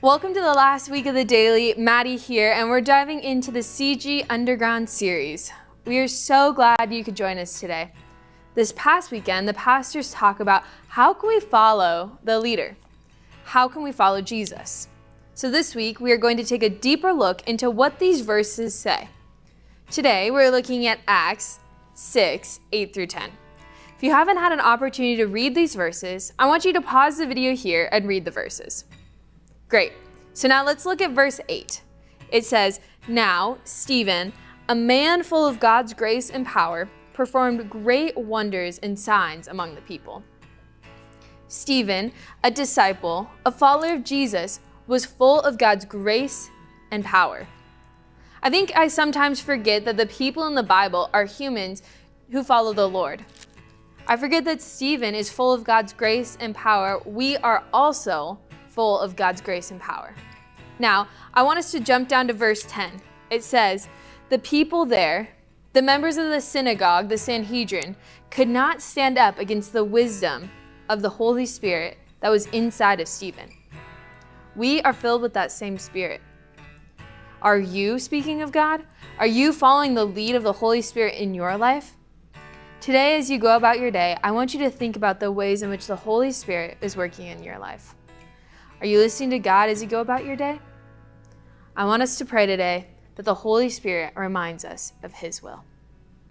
Welcome to the last week of the daily. Maddie here, and we're diving into the CG Underground series. We are so glad you could join us today. This past weekend, the pastors talk about how can we follow the leader? How can we follow Jesus? So this week, we are going to take a deeper look into what these verses say. Today, we're looking at Acts 6, 8 through 10. If you haven't had an opportunity to read these verses, I want you to pause the video here and read the verses. Great. So now let's look at verse 8. It says, "Now Stephen, a man full of God's grace and power, performed great wonders and signs among the people." Stephen, a disciple, a follower of Jesus, was full of God's grace and power. I think I sometimes forget that the people in the Bible are humans who follow the Lord. I forget that Stephen is full of God's grace and power. We are also full of God's grace and power. Now, I want us to jump down to verse 10. It says, "The people there, the members of the synagogue, the Sanhedrin, could not stand up against the wisdom of the Holy Spirit that was inside of Stephen." We are filled with that same Spirit. Are you speaking of God? Are you following the lead of the Holy Spirit in your life? Today, as you go about your day, I want you to think about the ways in which the Holy Spirit is working in your life. Are you listening to God as you go about your day? I want us to pray today that the Holy Spirit reminds us of His will.